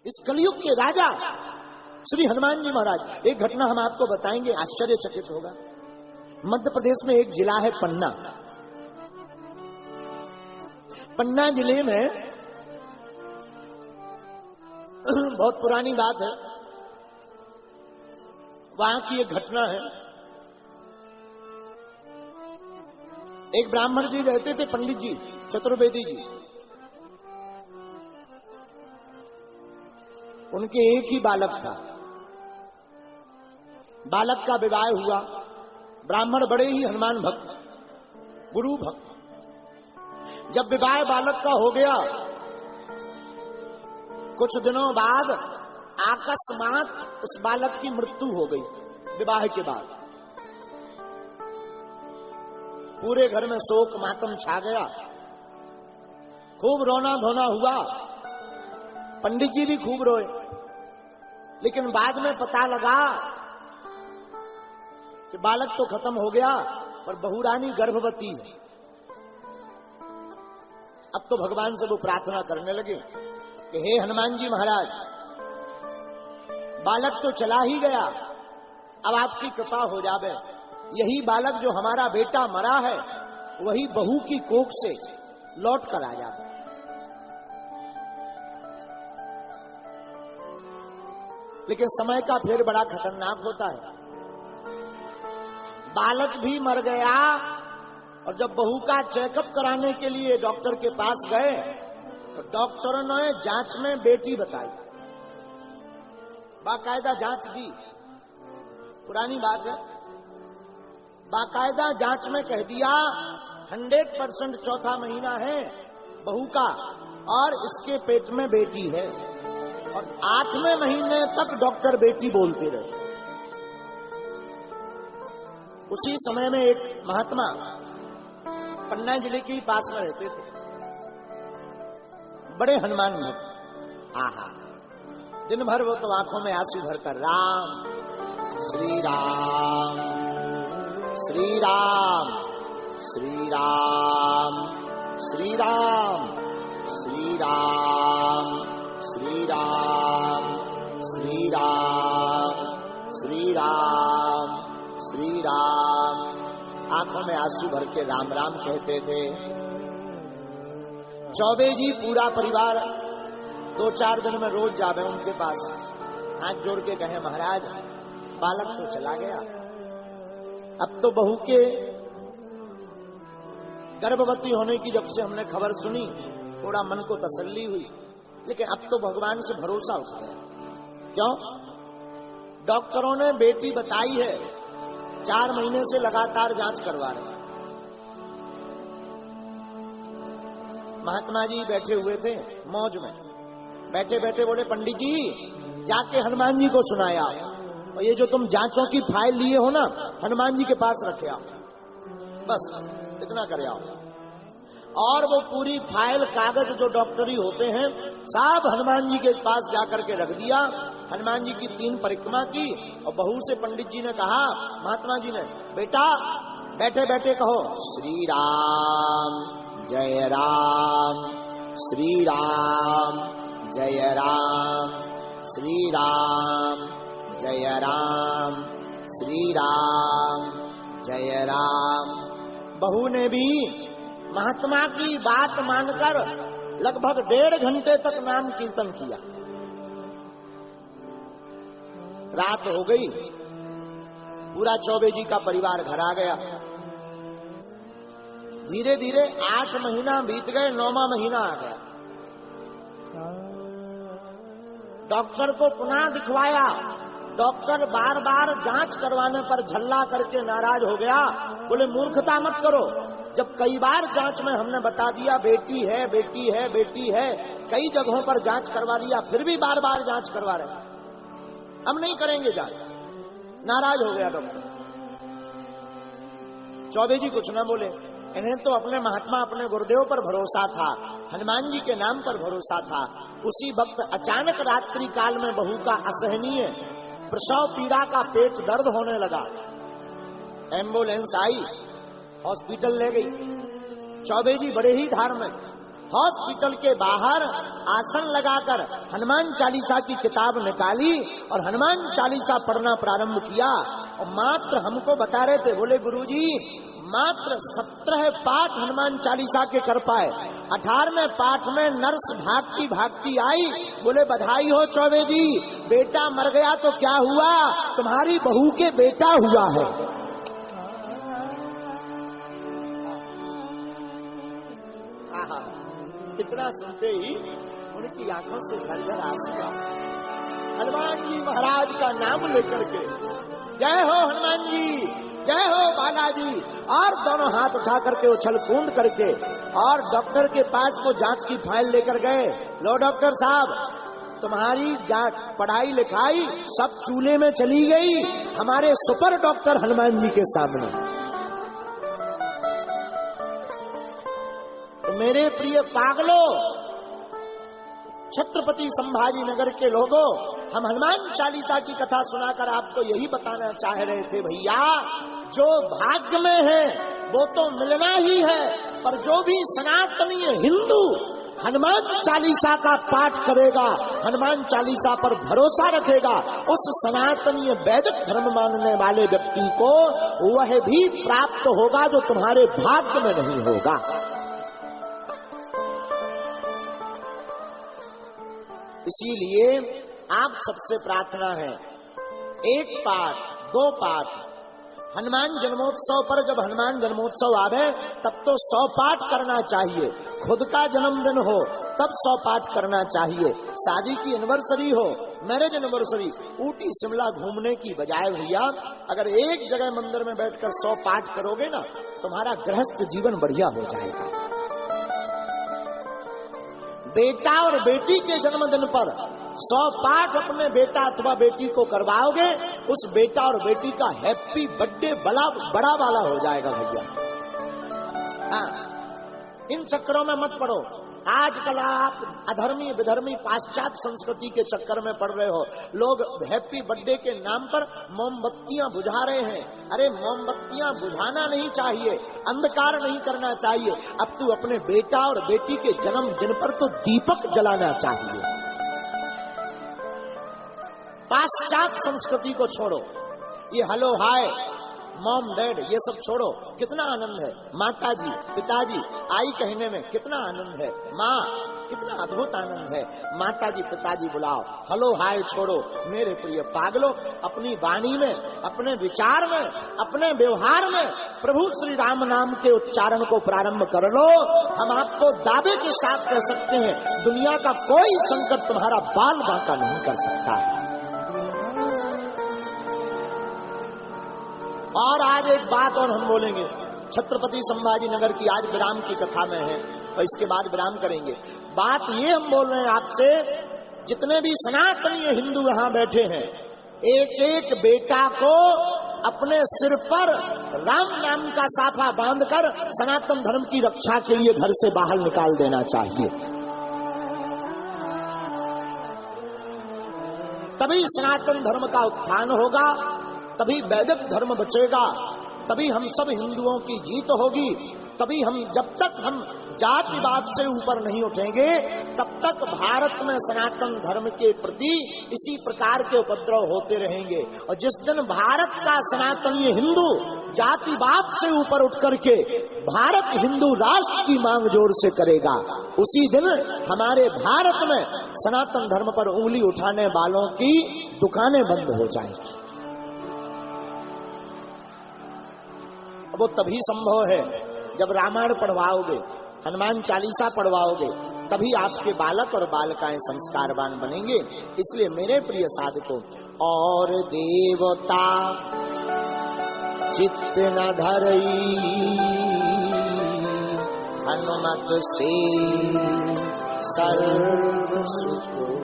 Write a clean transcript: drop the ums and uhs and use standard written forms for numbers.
इस कलयुग के राजा श्री हनुमान जी महाराज। एक घटना हम आपको बताएंगे, आश्चर्यचकित होगा। मध्य प्रदेश में एक जिला है पन्ना। पन्ना जिले में बहुत पुरानी बात है, वहां की एक घटना है। एक ब्राह्मण जी रहते थे, पंडित जी चतुर्वेदी जी। उनके एक ही बालक था। बालक का विवाह हुआ। ब्राह्मण बड़े ही हनुमान भक्त, गुरु भक्त। जब विवाह बालक का हो गया, कुछ दिनों बाद अकस्मात उस बालक की मृत्यु हो गई। विवाह के बाद पूरे घर में शोक मातम छा गया, खूब रोना धोना हुआ। पंडित जी भी खूब रोए, लेकिन बाद में पता लगा कि बालक तो खत्म हो गया, पर बहुरानी गर्भवती है। अब तो भगवान से वो प्रार्थना करने लगे कि हे हनुमान जी महाराज, बालक तो चला ही गया, अब आपकी कृपा हो जावे। यही बालक जो हमारा बेटा मरा है, वही बहू की कोख से लौट कर आ जावे। लेकिन समय का फेर बड़ा खतरनाक होता है। बालक भी मर गया, और जब बहू का चेकअप कराने के लिए डॉक्टर के पास गए, तो डॉक्टरों ने जांच में बेटी बताई। बाकायदा जांच दी, पुरानी बात है। बाकायदा जांच में कह दिया 100% चौथा महीना है बहू का, और इसके पेट में बेटी है। और 8वें महीने तक डॉक्टर बेटी बोलते रहे। उसी समय में एक महात्मा पन्ना जिले के पास में रहते थे, बड़े हनुमान भक्त। आहा, दिन भर वो तो आंखों में आंसू भरकर राम श्री राम श्री राम श्री राम श्री राम श्री राम श्री राम श्री राम श्री राम श्री राम, आंखों में आंसू भर के राम राम कहते थे। चौबे जी पूरा परिवार 2-4 दिन में रोज जावे उनके पास, हाथ जोड़ के कहे महाराज बालक तो चला गया, अब तो बहू के गर्भवती होने की जब से हमने खबर सुनी, थोड़ा मन को तसल्ली हुई, लेकिन अब तो भगवान से भरोसा उठ गया। क्यों? डॉक्टरों ने बेटी बताई है, 4 महीने से लगातार जांच करवा रहे। महात्मा जी बैठे हुए थे मौज में, बैठे बैठे बोले पंडित जी जाके हनुमान जी को सुनाया, और ये जो तुम जांचों की फाइल लिए हो ना, हनुमान जी के पास रखे आओ, बस इतना करे आओ। और वो पूरी फाइल कागज जो डॉक्टरी होते हैं सब हनुमान जी के पास जाकर के रख दिया। हनुमान जी की 3 परिक्रमा की, और बहू से पंडित जी ने कहा, महात्मा जी ने, बेटा बैठे बैठे कहो श्री राम जय राम श्री राम जय राम श्री राम जय राम श्री राम जय राम। बहू ने भी महात्मा की बात मानकर लगभग 1.5 घंटे तक नाम कीर्तन किया। रात हो गई, पूरा चौबे जी का परिवार घर आ गया। धीरे धीरे 8 महीना बीत गए, 9वां महीना आ गया। डॉक्टर को पुनः दिखवाया, डॉक्टर बार बार जांच करवाने पर झल्ला करके नाराज हो गया। बोले मूर्खता मत करो, जब कई बार जांच में हमने बता दिया बेटी है बेटी है बेटी है, कई जगहों पर जांच करवा लिया, फिर भी बार बार जांच करवा रहे, हम नहीं करेंगे जांच। नाराज हो गया डॉक्टर। चौबे जी कुछ न बोले, इन्हें तो अपने महात्मा अपने गुरुदेव पर भरोसा था, हनुमान जी के नाम पर भरोसा था। उसी वक्त अचानक रात्रि काल में बहू का असहनीय प्रसव पीड़ा का पेट दर्द होने लगा। एम्बुलेंस आई, हॉस्पिटल ले गई। चौबे जी बड़े ही धार्मिक, हॉस्पिटल के बाहर आसन लगाकर हनुमान चालीसा की किताब निकाली और हनुमान चालीसा पढ़ना प्रारंभ किया। और मात्र हमको बता रहे थे, बोले गुरुजी मात्र 17 पाठ हनुमान चालीसा के कर पाए। 18वें पाठ में नर्स भागती भागती आई, बोले बधाई हो चौबे जी, बेटा मर गया तो क्या हुआ, तुम्हारी बहू के बेटा हुआ है। इतना सुनते ही उनकी आंखों से झरझर आंसू आ। हनुमान जी महाराज का नाम लेकर के जय हो हनुमान जी, जय हो बालाजी, और दोनों हाथ उठा करके उछल कूद करके और डॉक्टर के पास वो जांच की फाइल लेकर गए। लो डॉक्टर साहब, तुम्हारी पढ़ाई लिखाई सब चूल्हे में चली गई हमारे सुपर डॉक्टर हनुमान जी के सामने। तो मेरे प्रिय पागलों, छत्रपति संभाजी नगर के लोगों, हम हनुमान चालीसा की कथा सुनाकर आपको यही बताना चाह रहे थे, भैया जो भाग्य में है वो तो मिलना ही है, पर जो भी सनातनी हिंदू हनुमान चालीसा का पाठ करेगा, हनुमान चालीसा पर भरोसा रखेगा, उस सनातनी वैदिक धर्म मानने वाले व्यक्ति को वह भी प्राप्त होगा जो तुम्हारे भाग्य में नहीं होगा। इसीलिए आप सबसे प्रार्थना है, 1 पाठ 2 पाठ, हनुमान जन्मोत्सव पर जब हनुमान जन्मोत्सव आवे तब तो 100 पाठ करना चाहिए। खुद का जन्मदिन हो तब 100 पाठ करना चाहिए। शादी की एनिवर्सरी हो, मैरिज एनिवर्सरी, ऊटी शिमला घूमने की बजाय भैया अगर एक जगह मंदिर में बैठकर 100 पाठ करोगे ना, तुम्हारा गृहस्थ जीवन बढ़िया हो जाएगा। बेटा और बेटी के जन्मदिन पर 100 पाठ अपने बेटा अथवा बेटी को करवाओगे, उस बेटा और बेटी का हैप्पी बर्थडे बड़ा वाला हो जाएगा भैया। हाँ, इन चक्करों में मत पड़ो। आजकल आप अधर्मी विधर्मी पाश्चात्य संस्कृति के चक्कर में पड़ रहे हो। लोग हैप्पी बर्थडे के नाम पर मोमबत्तियां बुझा रहे हैं। अरे मोमबत्तियां बुझाना नहीं चाहिए, अंधकार नहीं करना चाहिए। अब तू अपने बेटा और बेटी के जन्मदिन पर तो दीपक जलाना चाहिए। पाश्चात्य संस्कृति को छोड़ो, ये हेलो हाय मॉम डैड ये सब छोड़ो। कितना आनंद है माता जी पिताजी आई कहने में, कितना आनंद है। माँ, कितना अद्भुत आनंद है। माता जी पिताजी बुलाओ, हेलो हाय छोड़ो। मेरे प्रिय पागलों, अपनी वाणी में, अपने विचार में, अपने व्यवहार में प्रभु श्री राम नाम के उच्चारण को प्रारंभ कर लो। हम आपको दावे के साथ कह सकते हैं, दुनिया का कोई संकट तुम्हारा बाल बांका नहीं कर सकता है। और आज एक बात और हम बोलेंगे, छत्रपति संभाजी नगर की आज विराम की कथा में है और इसके बाद विराम करेंगे। बात ये हम बोल रहे हैं आपसे, जितने भी सनातनी हिंदू यहाँ बैठे हैं, एक एक बेटा को अपने सिर पर राम नाम का साफा बांधकर सनातन धर्म की रक्षा के लिए घर से बाहर निकाल देना चाहिए। तभी सनातन धर्म का उत्थान होगा, तभी वैदिक धर्म बचेगा, तभी हम सब हिंदुओं की जीत होगी। तभी हम, जब तक हम जातिवाद से ऊपर नहीं उठेंगे तब तक भारत में सनातन धर्म के प्रति इसी प्रकार के उपद्रव होते रहेंगे। और जिस दिन भारत का सनातनीय हिंदू जातिवाद से ऊपर उठ करके भारत हिंदू राष्ट्र की मांग जोर से करेगा, उसी दिन हमारे भारत में सनातन धर्म पर उंगली उठाने वालों की दुकानें बंद हो जाएंगी। वो तभी संभव है जब रामायण पढ़वाओगे, हनुमान चालीसा पढ़वाओगे, तभी आपके बालक और बालिकाएं संस्कारवान बनेंगे। इसलिए मेरे प्रिय साधकों, और देवता चित्त न धरई हनुमत से सर्व सुख